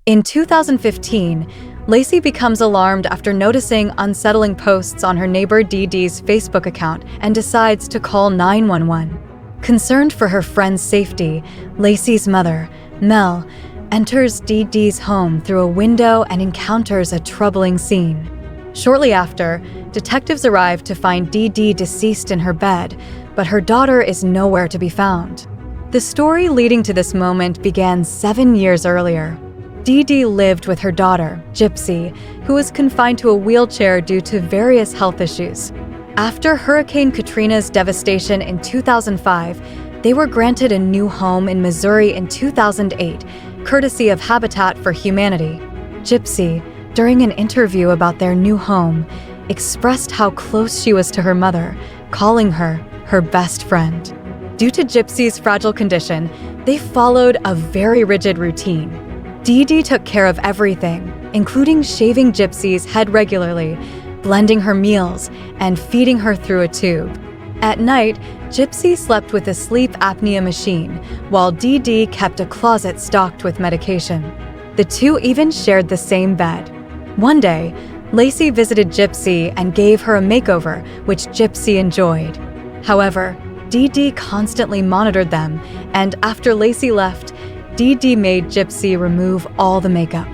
In 2015, Lacey becomes alarmed after noticing unsettling posts on her neighbor Dee Dee's Facebook account and decides to call 911. Concerned for her friend's safety, Lacey's mother, Mel, enters Dee Dee's home through a window and encounters a troubling scene. Shortly after, detectives arrive to find Dee Dee deceased in her bed, but her daughter is nowhere to be found. The story leading to this moment began 7 years earlier. Dee Dee lived with her daughter, Gypsy, who was confined to a wheelchair due to various health issues. After Hurricane Katrina's devastation in 2005, they were granted a new home in Missouri in 2008, courtesy of Habitat for Humanity. Gypsy, during an interview about their new home, expressed how close she was to her mother, calling her her best friend. Due to Gypsy's fragile condition, they followed a very rigid routine. Dee Dee took care of everything, including shaving Gypsy's head regularly, blending her meals, and feeding her through a tube. At night, Gypsy slept with a sleep apnea machine, while Dee Dee kept a closet stocked with medication. The two even shared the same bed. One day, Lacey visited Gypsy and gave her a makeover, which Gypsy enjoyed. However, Dee Dee constantly monitored them, and after Lacey left, Dee Dee made Gypsy remove all the makeup.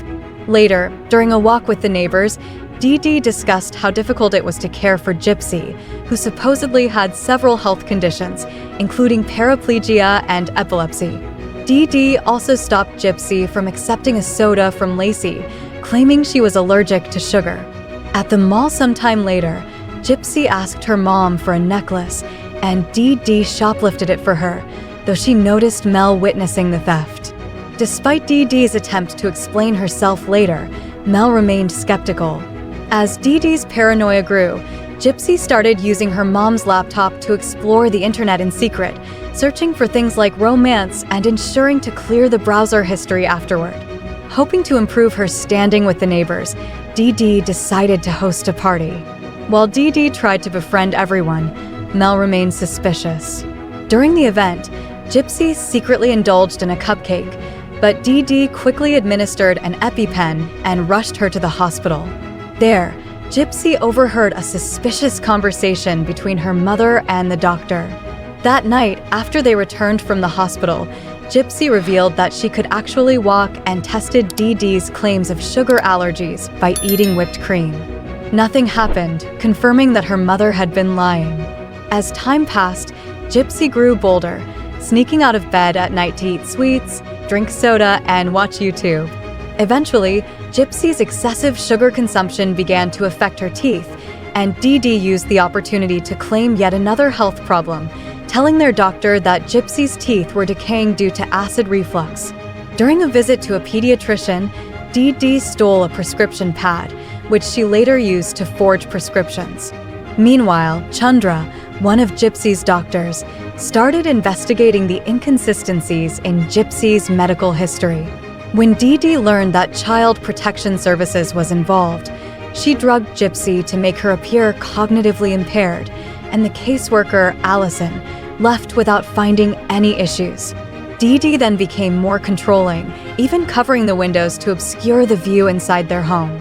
Later, during a walk with the neighbors, Dee Dee discussed how difficult it was to care for Gypsy, who supposedly had several health conditions, including paraplegia and epilepsy. Dee Dee also stopped Gypsy from accepting a soda from Lacey, claiming she was allergic to sugar. At the mall sometime later, Gypsy asked her mom for a necklace, and Dee Dee shoplifted it for her, though she noticed Mel witnessing the theft. Despite Dee Dee's attempt to explain herself later, Mel remained skeptical. As Dee Dee's paranoia grew, Gypsy started using her mom's laptop to explore the internet in secret, searching for things like romance and ensuring to clear the browser history afterward. Hoping to improve her standing with the neighbors, Dee Dee decided to host a party. While Dee Dee tried to befriend everyone, Mel remained suspicious. During the event, Gypsy secretly indulged in a cupcake, but Dee Dee quickly administered an EpiPen and rushed her to the hospital. There, Gypsy overheard a suspicious conversation between her mother and the doctor. That night, after they returned from the hospital, Gypsy revealed that she could actually walk and tested Dee Dee's claims of sugar allergies by eating whipped cream. Nothing happened, confirming that her mother had been lying. As time passed, Gypsy grew bolder, sneaking out of bed at night to eat sweets, drink soda, and watch YouTube. Eventually, Gypsy's excessive sugar consumption began to affect her teeth, and Dee Dee used the opportunity to claim yet another health problem, telling their doctor that Gypsy's teeth were decaying due to acid reflux. During a visit to a pediatrician, Dee Dee stole a prescription pad, which she later used to forge prescriptions. Meanwhile, Chandra, one of Gypsy's doctors, started investigating the inconsistencies in Gypsy's medical history. When Dee Dee learned that Child Protection Services was involved, she drugged Gypsy to make her appear cognitively impaired, and the caseworker, Allison, left without finding any issues. Dee Dee then became more controlling, even covering the windows to obscure the view inside their home.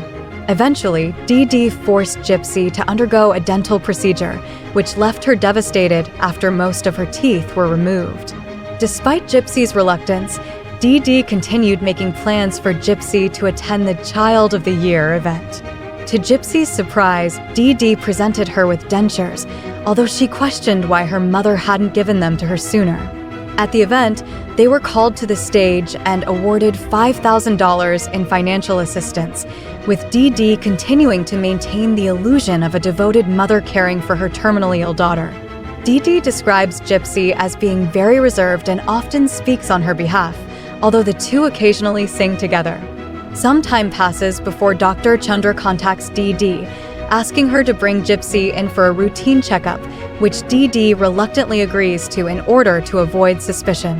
Eventually, Dee Dee forced Gypsy to undergo a dental procedure, which left her devastated after most of her teeth were removed. Despite Gypsy's reluctance, Dee Dee continued making plans for Gypsy to attend the Child of the Year event. To Gypsy's surprise, Dee Dee presented her with dentures, although she questioned why her mother hadn't given them to her sooner. At the event, they were called to the stage and awarded $5,000 in financial assistance, with Dee Dee continuing to maintain the illusion of a devoted mother caring for her terminally ill daughter. Dee Dee describes Gypsy as being very reserved and often speaks on her behalf, although the two occasionally sing together. Some time passes before Dr. Chandra contacts Dee Dee, asking her to bring Gypsy in for a routine checkup, which Dee Dee reluctantly agrees to in order to avoid suspicion.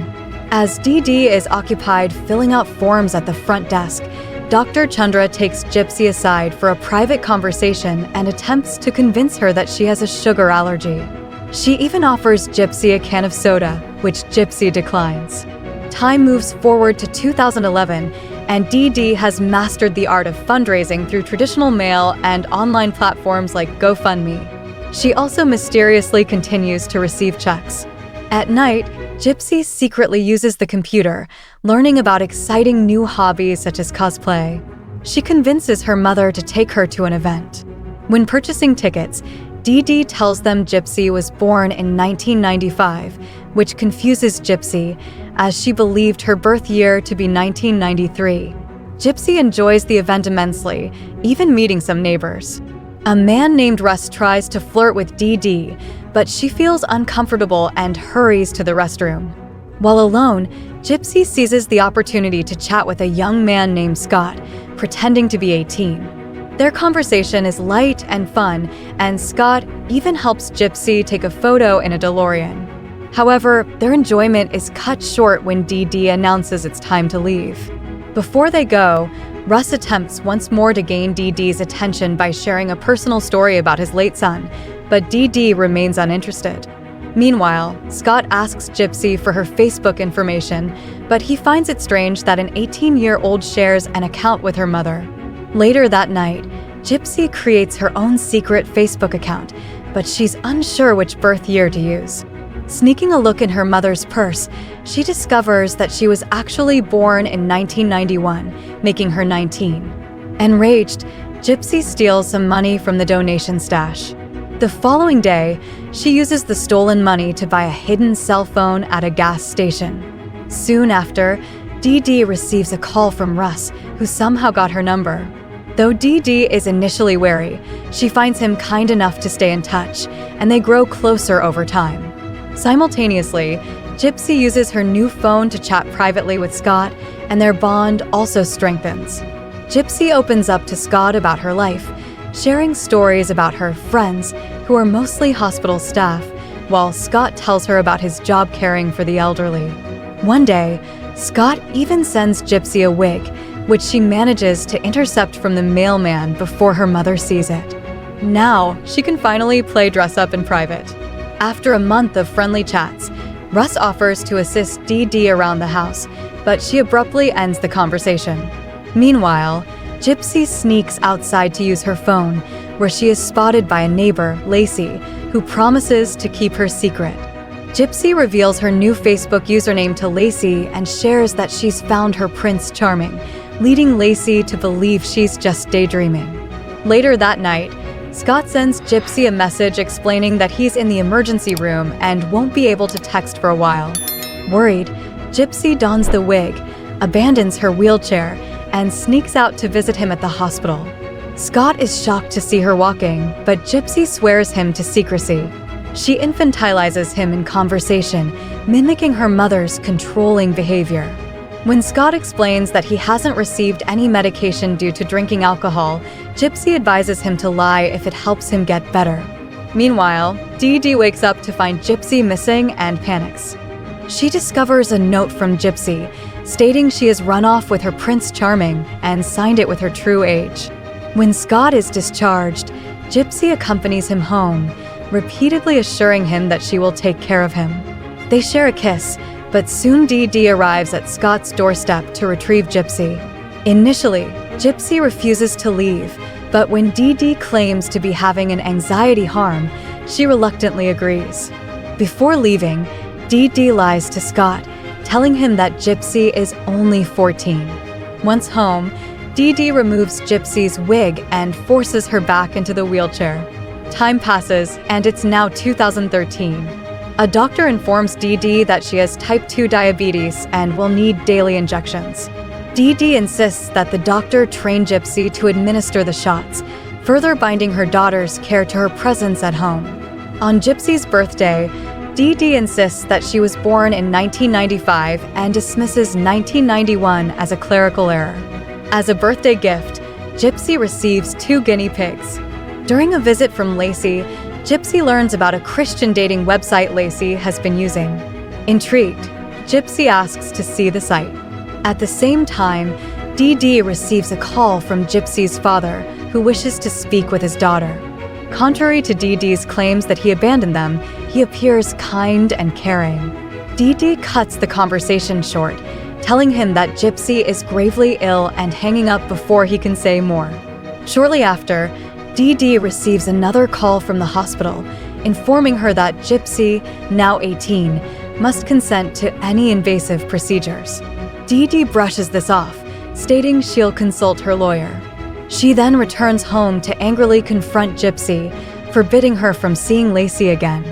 As Dee Dee is occupied filling out forms at the front desk, Dr. Chandra takes Gypsy aside for a private conversation and attempts to convince her that she has a sugar allergy. She even offers Gypsy a can of soda, which Gypsy declines. Time moves forward to 2011, and Dee Dee has mastered the art of fundraising through traditional mail and online platforms like GoFundMe. She also mysteriously continues to receive checks. At night, Gypsy secretly uses the computer, learning about exciting new hobbies such as cosplay. She convinces her mother to take her to an event. When purchasing tickets, Dee Dee tells them Gypsy was born in 1995, which confuses Gypsy, as she believed her birth year to be 1993. Gypsy enjoys the event immensely, even meeting some neighbors. A man named Russ tries to flirt with Dee Dee, but she feels uncomfortable and hurries to the restroom. While alone, Gypsy seizes the opportunity to chat with a young man named Scott, pretending to be 18. Their conversation is light and fun, and Scott even helps Gypsy take a photo in a DeLorean. However, their enjoyment is cut short when Dee Dee announces it's time to leave. Before they go, Russ attempts once more to gain Dee Dee's attention by sharing a personal story about his late son, but Dee Dee remains uninterested. Meanwhile, Scott asks Gypsy for her Facebook information, but he finds it strange that an 18-year-old shares an account with her mother. Later that night, Gypsy creates her own secret Facebook account, but she's unsure which birth year to use. Sneaking a look in her mother's purse, she discovers that she was actually born in 1991, making her 19. Enraged, Gypsy steals some money from the donation stash. The following day, she uses the stolen money to buy a hidden cell phone at a gas station. Soon after, Dee Dee receives a call from Russ, who somehow got her number. Though Dee Dee is initially wary, she finds him kind enough to stay in touch, and they grow closer over time. Simultaneously, Gypsy uses her new phone to chat privately with Scott, and their bond also strengthens. Gypsy opens up to Scott about her life, sharing stories about her friends, who are mostly hospital staff, while Scott tells her about his job caring for the elderly. One day, Scott even sends Gypsy a wig, which she manages to intercept from the mailman before her mother sees it. Now, she can finally play dress-up in private. After a month of friendly chats, Russ offers to assist Dee Dee around the house, but she abruptly ends the conversation. Meanwhile, Gypsy sneaks outside to use her phone, where she is spotted by a neighbor, Lacey, who promises to keep her secret. Gypsy reveals her new Facebook username to Lacey and shares that she's found her Prince Charming, leading Lacey to believe she's just daydreaming. Later that night, Scott sends Gypsy a message explaining that he's in the emergency room and won't be able to text for a while. Worried, Gypsy dons the wig, abandons her wheelchair, and sneaks out to visit him at the hospital. Scott is shocked to see her walking, but Gypsy swears him to secrecy. She infantilizes him in conversation, mimicking her mother's controlling behavior. When Scott explains that he hasn't received any medication due to drinking alcohol, Gypsy advises him to lie if it helps him get better. Meanwhile, Dee Dee wakes up to find Gypsy missing and panics. She discovers a note from Gypsy, stating she has run off with her Prince Charming and signed it with her true age. When Scott is discharged, Gypsy accompanies him home, repeatedly assuring him that she will take care of him. They share a kiss, but soon Dee Dee arrives at Scott's doorstep to retrieve Gypsy. Initially, Gypsy refuses to leave, but when Dee Dee claims to be having an anxiety harm, she reluctantly agrees. Before leaving, Dee Dee lies to Scott, telling him that Gypsy is only 14. Once home, Dee Dee removes Gypsy's wig and forces her back into the wheelchair. Time passes, and it's now 2013. A doctor informs Dee Dee that she has type 2 diabetes and will need daily injections. Dee Dee insists that the doctor train Gypsy to administer the shots, further binding her daughter's care to her presence at home. On Gypsy's birthday, Dee Dee insists that she was born in 1995 and dismisses 1991 as a clerical error. As a birthday gift, Gypsy receives 2 guinea pigs. During a visit from Lacey, Gypsy learns about a Christian dating website Lacey has been using. Intrigued, Gypsy asks to see the site. At the same time, Dee Dee receives a call from Gypsy's father, who wishes to speak with his daughter. Contrary to Dee Dee's claims that he abandoned them, he appears kind and caring. Dee Dee cuts the conversation short, telling him that Gypsy is gravely ill and hanging up before he can say more. Shortly after, Dee Dee receives another call from the hospital, informing her that Gypsy, now 18, must consent to any invasive procedures. Dee Dee brushes this off, stating she'll consult her lawyer. She then returns home to angrily confront Gypsy, forbidding her from seeing Lacey again.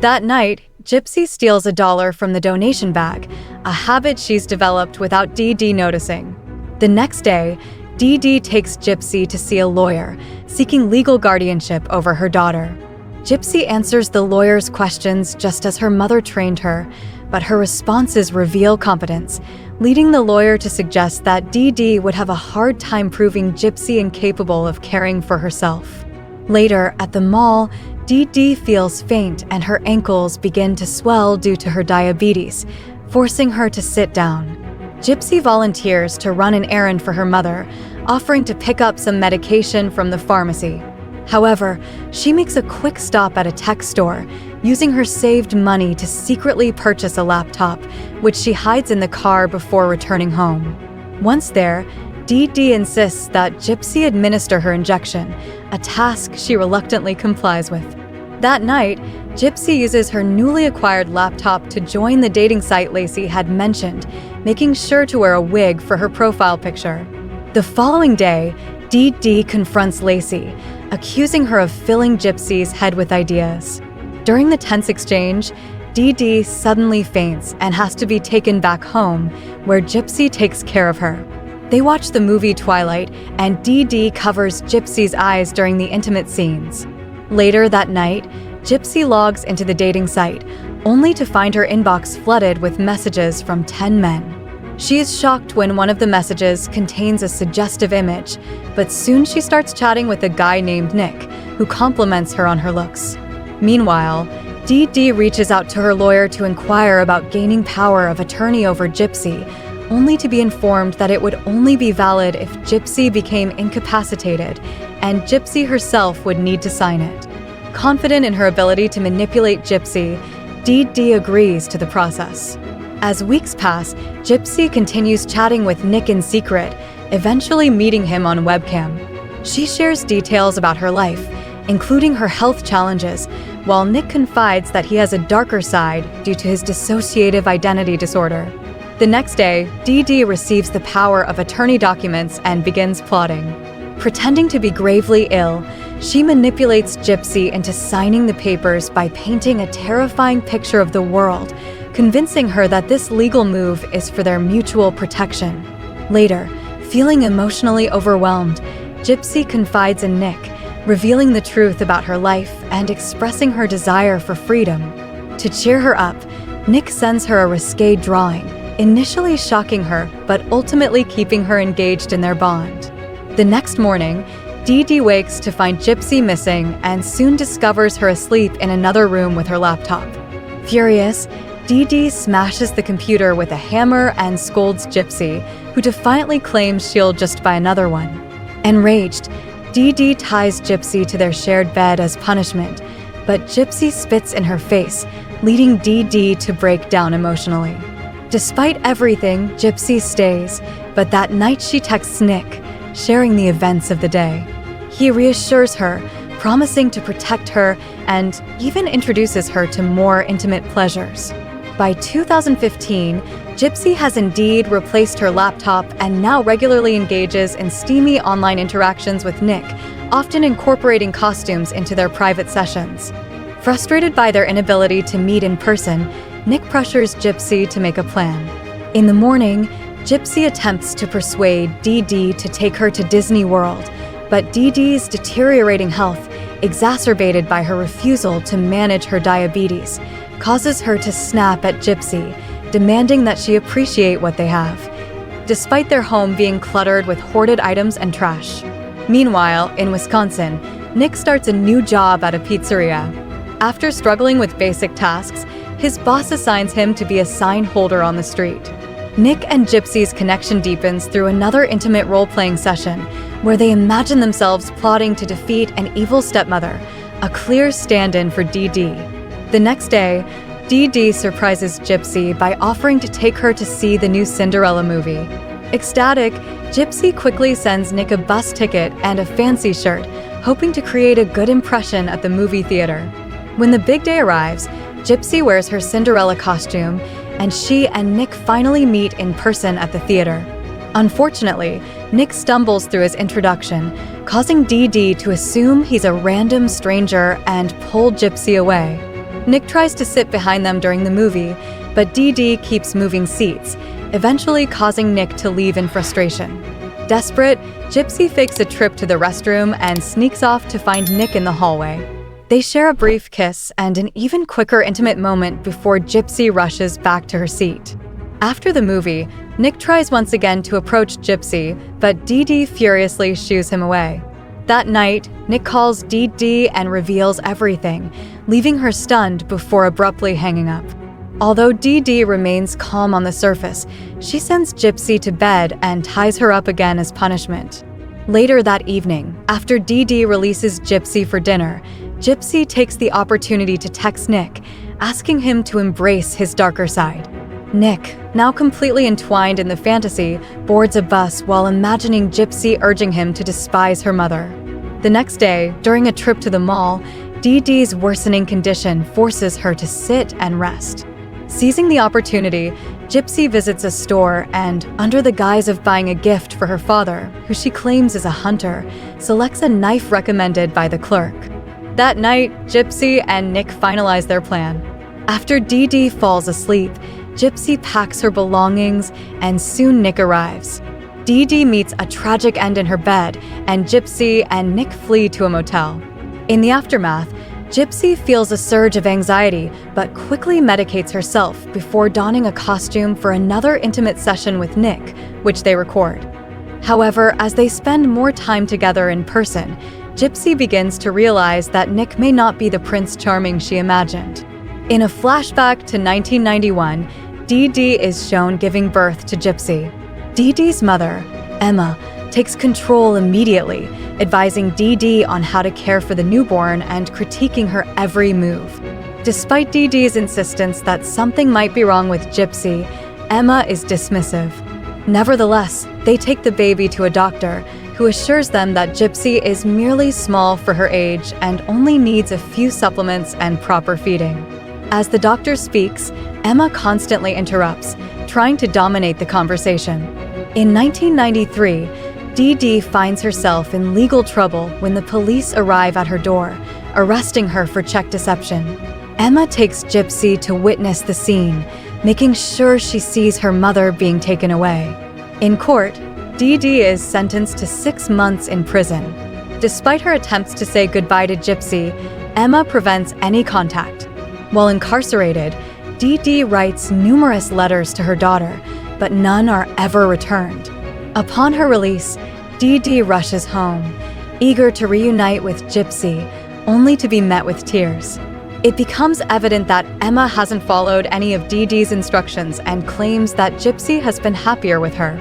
That night, Gypsy steals $1 from the donation bag, a habit she's developed without Dee Dee noticing. The next day, Dee Dee takes Gypsy to see a lawyer, seeking legal guardianship over her daughter. Gypsy answers the lawyer's questions just as her mother trained her, but her responses reveal competence, leading the lawyer to suggest that Dee Dee would have a hard time proving Gypsy incapable of caring for herself. Later, at the mall, Dee Dee feels faint and her ankles begin to swell due to her diabetes, forcing her to sit down. Gypsy volunteers to run an errand for her mother, offering to pick up some medication from the pharmacy. However, she makes a quick stop at a tech store, using her saved money to secretly purchase a laptop, which she hides in the car before returning home. Once there, Dee Dee insists that Gypsy administer her injection, a task she reluctantly complies with. That night, Gypsy uses her newly acquired laptop to join the dating site Lacey had mentioned, making sure to wear a wig for her profile picture. The following day, Dee Dee confronts Lacey, accusing her of filling Gypsy's head with ideas. During the tense exchange, Dee Dee suddenly faints and has to be taken back home, where Gypsy takes care of her. They watch the movie Twilight, and Dee Dee covers Gypsy's eyes during the intimate scenes. Later that night, Gypsy logs into the dating site, only to find her inbox flooded with messages from 10 men. She is shocked when one of the messages contains a suggestive image, but soon she starts chatting with a guy named Nick, who compliments her on her looks. Meanwhile, Dee Dee reaches out to her lawyer to inquire about gaining power of attorney over Gypsy, only to be informed that it would only be valid if Gypsy became incapacitated, and Gypsy herself would need to sign it. Confident in her ability to manipulate Gypsy, Dee Dee agrees to the process. As weeks pass, Gypsy continues chatting with Nick in secret, eventually meeting him on webcam. She shares details about her life, including her health challenges, while Nick confides that he has a darker side due to his dissociative identity disorder. The next day, Dee Dee receives the power of attorney documents and begins plotting. Pretending to be gravely ill, she manipulates Gypsy into signing the papers by painting a terrifying picture of the world, convincing her that this legal move is for their mutual protection. Later, feeling emotionally overwhelmed, Gypsy confides in Nick, revealing the truth about her life and expressing her desire for freedom. To cheer her up, Nick sends her a risque drawing, initially shocking her but ultimately keeping her engaged in their bond. The next morning, Dee Dee wakes to find Gypsy missing and soon discovers her asleep in another room with her laptop. Furious, Dee Dee smashes the computer with a hammer and scolds Gypsy, who defiantly claims she'll just buy another one. Enraged, Dee Dee ties Gypsy to their shared bed as punishment, but Gypsy spits in her face, leading Dee Dee to break down emotionally. Despite everything, Gypsy stays, but that night she texts Nick, sharing the events of the day. He reassures her, promising to protect her, and even introduces her to more intimate pleasures. By 2015, Gypsy has indeed replaced her laptop and now regularly engages in steamy online interactions with Nick, often incorporating costumes into their private sessions. Frustrated by their inability to meet in person, Nick pressures Gypsy to make a plan. In the morning, Gypsy attempts to persuade Dee Dee to take her to Disney World, but Dee Dee's deteriorating health, exacerbated by her refusal to manage her diabetes, causes her to snap at Gypsy, demanding that she appreciate what they have, despite their home being cluttered with hoarded items and trash. Meanwhile, in Wisconsin, Nick starts a new job at a pizzeria. After struggling with basic tasks, his boss assigns him to be a sign holder on the street. Nick and Gypsy's connection deepens through another intimate role-playing session, where they imagine themselves plotting to defeat an evil stepmother, a clear stand-in for Dee Dee. The next day, Dee Dee surprises Gypsy by offering to take her to see the new Cinderella movie. Ecstatic, Gypsy quickly sends Nick a bus ticket and a fancy shirt, hoping to create a good impression at the movie theater. When the big day arrives, Gypsy wears her Cinderella costume, and she and Nick finally meet in person at the theater. Unfortunately, Nick stumbles through his introduction, causing Dee Dee to assume he's a random stranger and pull Gypsy away. Nick tries to sit behind them during the movie, but Dee Dee keeps moving seats, eventually causing Nick to leave in frustration. Desperate, Gypsy fakes a trip to the restroom and sneaks off to find Nick in the hallway. They share a brief kiss and an even quicker intimate moment before Gypsy rushes back to her seat. After the movie, Nick tries once again to approach Gypsy, but Dee Dee furiously shoos him away. That night, Nick calls Dee Dee and reveals everything, leaving her stunned before abruptly hanging up. Although Dee Dee remains calm on the surface, she sends Gypsy to bed and ties her up again as punishment. Later that evening, after Dee Dee releases Gypsy for dinner, Gypsy takes the opportunity to text Nick, asking him to embrace his darker side. Nick, now completely entwined in the fantasy, boards a bus while imagining Gypsy urging him to despise her mother. The next day, during a trip to the mall, Dee Dee's worsening condition forces her to sit and rest. Seizing the opportunity, Gypsy visits a store and, under the guise of buying a gift for her father, who she claims is a hunter, selects a knife recommended by the clerk. That night, Gypsy and Nick finalize their plan. After Dee Dee falls asleep, Gypsy packs her belongings, and soon Nick arrives. Dee Dee meets a tragic end in her bed, and Gypsy and Nick flee to a motel. In the aftermath, Gypsy feels a surge of anxiety, but quickly medicates herself before donning a costume for another intimate session with Nick, which they record. However, as they spend more time together in person, Gypsy begins to realize that Nick may not be the Prince Charming she imagined. In a flashback to 1991, Dee Dee is shown giving birth to Gypsy. Dee Dee's mother, Emma, takes control immediately, advising Dee Dee on how to care for the newborn and critiquing her every move. Despite Dee Dee's insistence that something might be wrong with Gypsy, Emma is dismissive. Nevertheless, they take the baby to a doctor, who assures them that Gypsy is merely small for her age and only needs a few supplements and proper feeding. As the doctor speaks, Emma constantly interrupts, trying to dominate the conversation. In 1993, Dee Dee finds herself in legal trouble when the police arrive at her door, arresting her for check deception. Emma takes Gypsy to witness the scene, making sure she sees her mother being taken away. In court, Dee Dee is sentenced to 6 months in prison. Despite her attempts to say goodbye to Gypsy, Emma prevents any contact. While incarcerated, Dee Dee writes numerous letters to her daughter, but none are ever returned. Upon her release, Dee Dee rushes home, eager to reunite with Gypsy, only to be met with tears. It becomes evident that Emma hasn't followed any of Dee Dee's instructions and claims that Gypsy has been happier with her.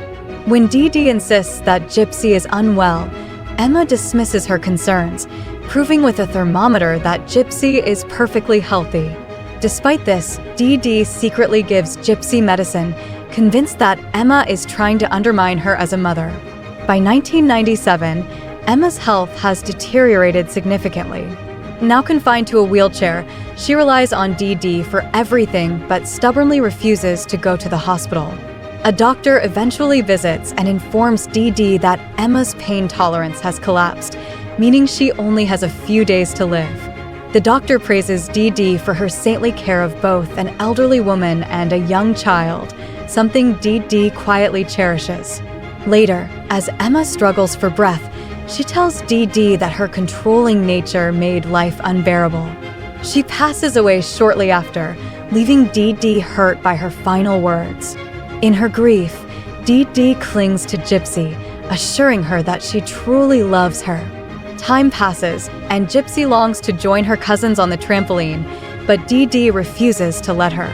When Dee Dee insists that Gypsy is unwell, Emma dismisses her concerns, proving with a thermometer that Gypsy is perfectly healthy. Despite this, Dee Dee secretly gives Gypsy medicine, convinced that Emma is trying to undermine her as a mother. By 1997, Emma's health has deteriorated significantly. Now confined to a wheelchair, she relies on Dee Dee for everything but stubbornly refuses to go to the hospital. A doctor eventually visits and informs Dee Dee that Emma's pain tolerance has collapsed, meaning she only has a few days to live. The doctor praises Dee Dee for her saintly care of both an elderly woman and a young child, something Dee Dee quietly cherishes. Later, as Emma struggles for breath, she tells Dee Dee that her controlling nature made life unbearable. She passes away shortly after, leaving Dee Dee hurt by her final words. In her grief, Dee Dee clings to Gypsy, assuring her that she truly loves her. Time passes, and Gypsy longs to join her cousins on the trampoline, but Dee Dee refuses to let her.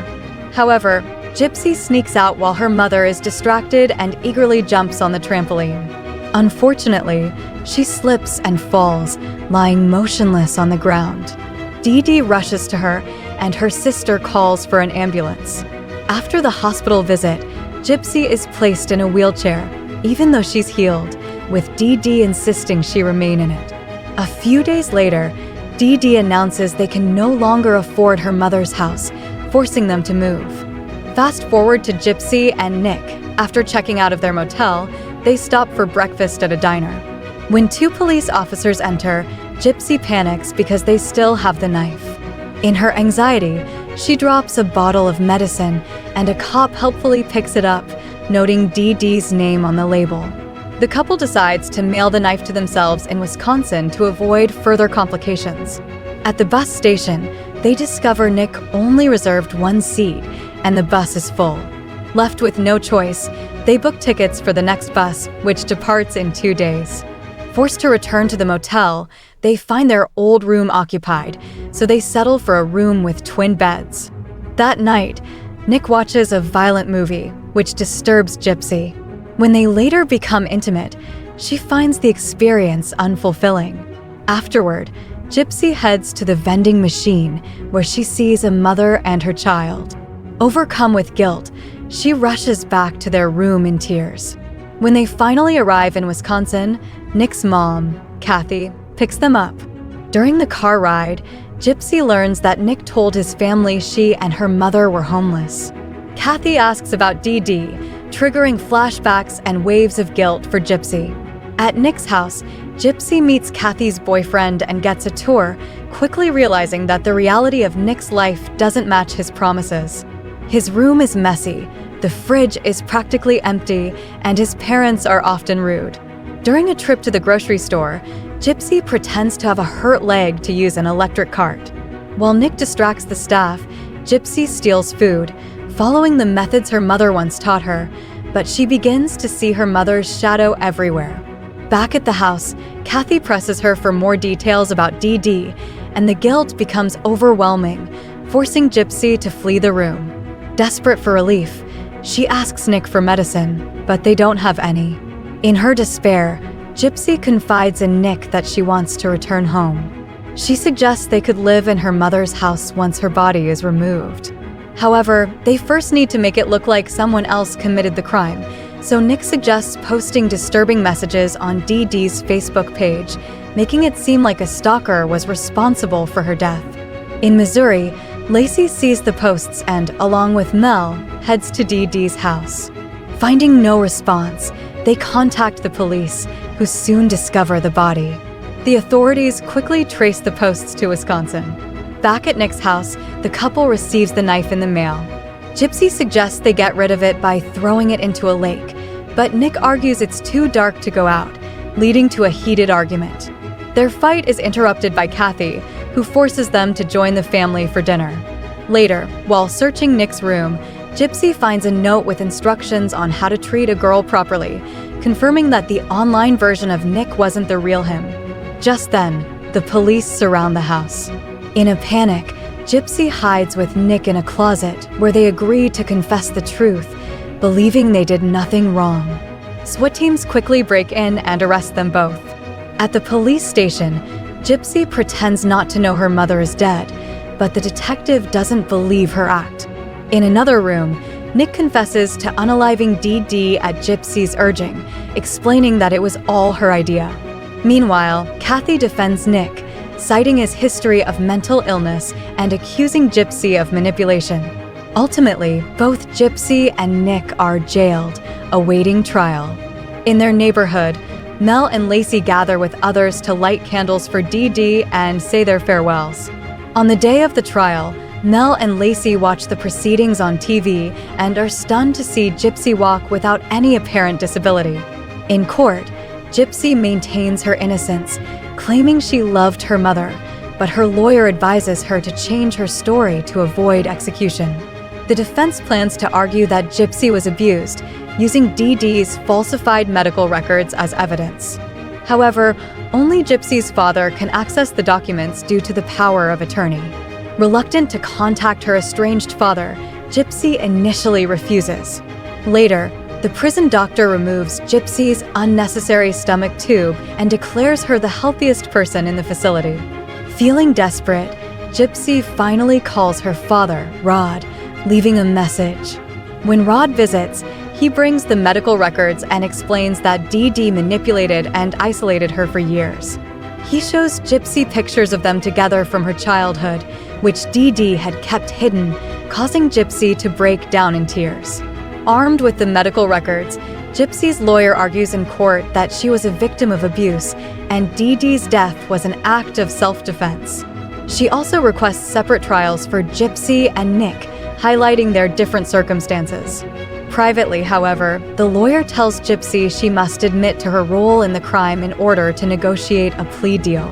However, Gypsy sneaks out while her mother is distracted and eagerly jumps on the trampoline. Unfortunately, she slips and falls, lying motionless on the ground. Dee Dee rushes to her and her sister calls for an ambulance. After the hospital visit, Gypsy is placed in a wheelchair, even though she's healed, with Dee Dee insisting she remain in it. A few days later, Dee Dee announces they can no longer afford her mother's house, forcing them to move. Fast forward to Gypsy and Nick. After checking out of their motel, they stop for breakfast at a diner. When two police officers enter, Gypsy panics because they still have the knife. In her anxiety, she drops a bottle of medicine, and a cop helpfully picks it up, noting Dee Dee's name on the label. The couple decides to mail the knife to themselves in Wisconsin to avoid further complications. At the bus station, they discover Nick only reserved one seat, and the bus is full. Left with no choice, they book tickets for the next bus, which departs in 2 days. Forced to return to the motel, they find their old room occupied, so they settle for a room with twin beds. That night, Nick watches a violent movie, which disturbs Gypsy. When they later become intimate, she finds the experience unfulfilling. Afterward, Gypsy heads to the vending machine, where she sees a mother and her child. Overcome with guilt, she rushes back to their room in tears. When they finally arrive in Wisconsin, Nick's mom, Kathy, picks them up. During the car ride, Gypsy learns that Nick told his family she and her mother were homeless. Kathy asks about Dee Dee, triggering flashbacks and waves of guilt for Gypsy. At Nick's house, Gypsy meets Kathy's boyfriend and gets a tour, quickly realizing that the reality of Nick's life doesn't match his promises. His room is messy, the fridge is practically empty, and his parents are often rude. During a trip to the grocery store, Gypsy pretends to have a hurt leg to use an electric cart. While Nick distracts the staff, Gypsy steals food, following the methods her mother once taught her, but she begins to see her mother's shadow everywhere. Back at the house, Kathy presses her for more details about Dee Dee, and the guilt becomes overwhelming, forcing Gypsy to flee the room. Desperate for relief, she asks Nick for medicine, but they don't have any. In her despair, Gypsy confides in Nick that she wants to return home. She suggests they could live in her mother's house once her body is removed. However, they first need to make it look like someone else committed the crime, so Nick suggests posting disturbing messages on Dee Dee's Facebook page, making it seem like a stalker was responsible for her death. In Missouri, Lacey sees the posts and, along with Mel, heads to Dee Dee's house. Finding no response, they contact the police, who soon discover the body. The authorities quickly trace the posts to Wisconsin. Back at Nick's house, the couple receives the knife in the mail. Gypsy suggests they get rid of it by throwing it into a lake, but Nick argues it's too dark to go out, leading to a heated argument. Their fight is interrupted by Kathy, who forces them to join the family for dinner. Later, while searching Nick's room, Gypsy finds a note with instructions on how to treat a girl properly, confirming that the online version of Nick wasn't the real him. Just then, the police surround the house. In a panic, Gypsy hides with Nick in a closet where they agree to confess the truth, believing they did nothing wrong. SWAT teams quickly break in and arrest them both. At the police station, Gypsy pretends not to know her mother is dead, but the detective doesn't believe her act. In another room, Nick confesses to unaliving Dee Dee at Gypsy's urging, explaining that it was all her idea. Meanwhile, Kathy defends Nick, citing his history of mental illness and accusing Gypsy of manipulation. Ultimately, both Gypsy and Nick are jailed, awaiting trial. In their neighborhood, Mel and Lacey gather with others to light candles for Dee Dee and say their farewells. On the day of the trial, Mel and Lacey watch the proceedings on TV and are stunned to see Gypsy walk without any apparent disability. In court, Gypsy maintains her innocence, claiming she loved her mother, but her lawyer advises her to change her story to avoid execution. The defense plans to argue that Gypsy was abused, using Dee Dee's falsified medical records as evidence. However, only Gypsy's father can access the documents due to the power of attorney. Reluctant to contact her estranged father, Gypsy initially refuses. Later, the prison doctor removes Gypsy's unnecessary stomach tube and declares her the healthiest person in the facility. Feeling desperate, Gypsy finally calls her father, Rod, leaving a message. When Rod visits, he brings the medical records and explains that Dee Dee manipulated and isolated her for years. He shows Gypsy pictures of them together from her childhood, which Dee Dee had kept hidden, causing Gypsy to break down in tears. Armed with the medical records, Gypsy's lawyer argues in court that she was a victim of abuse and Dee Dee's death was an act of self-defense. She also requests separate trials for Gypsy and Nick, highlighting their different circumstances. Privately, however, the lawyer tells Gypsy she must admit to her role in the crime in order to negotiate a plea deal.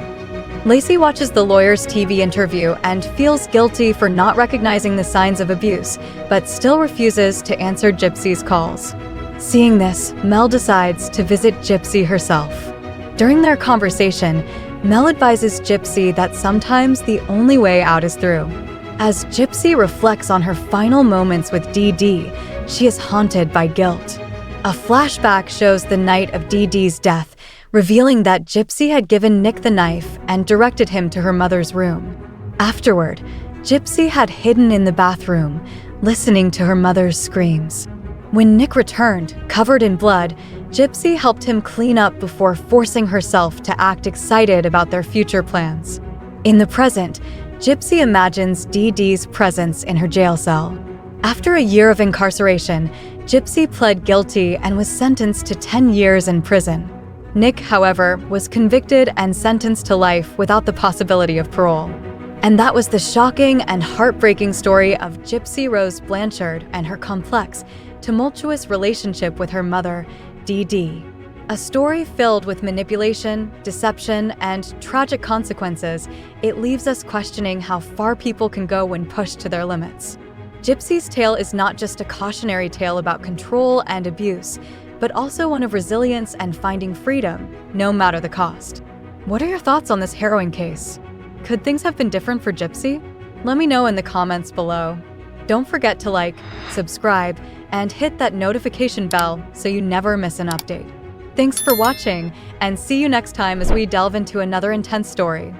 Lacey watches the lawyer's TV interview and feels guilty for not recognizing the signs of abuse, but still refuses to answer Gypsy's calls. Seeing this, Mel decides to visit Gypsy herself. During their conversation, Mel advises Gypsy that sometimes the only way out is through. As Gypsy reflects on her final moments with Dee Dee, she is haunted by guilt. A flashback shows the night of Dee Dee's death, revealing that Gypsy had given Nick the knife and directed him to her mother's room. Afterward, Gypsy had hidden in the bathroom, listening to her mother's screams. When Nick returned, covered in blood, Gypsy helped him clean up before forcing herself to act excited about their future plans. In the present, Gypsy imagines Dee Dee's presence in her jail cell. After a year of incarceration, Gypsy pled guilty and was sentenced to 10 years in prison. Nick, however, was convicted and sentenced to life without the possibility of parole. And that was the shocking and heartbreaking story of Gypsy Rose Blanchard and her complex, tumultuous relationship with her mother, Dee Dee. A story filled with manipulation, deception, and tragic consequences, it leaves us questioning how far people can go when pushed to their limits. Gypsy's tale is not just a cautionary tale about control and abuse, but also one of resilience and finding freedom, no matter the cost. What are your thoughts on this harrowing case? Could things have been different for Gypsy? Let me know in the comments below. Don't forget to like, subscribe, and hit that notification bell so you never miss an update. Thanks for watching, and see you next time as we delve into another intense story.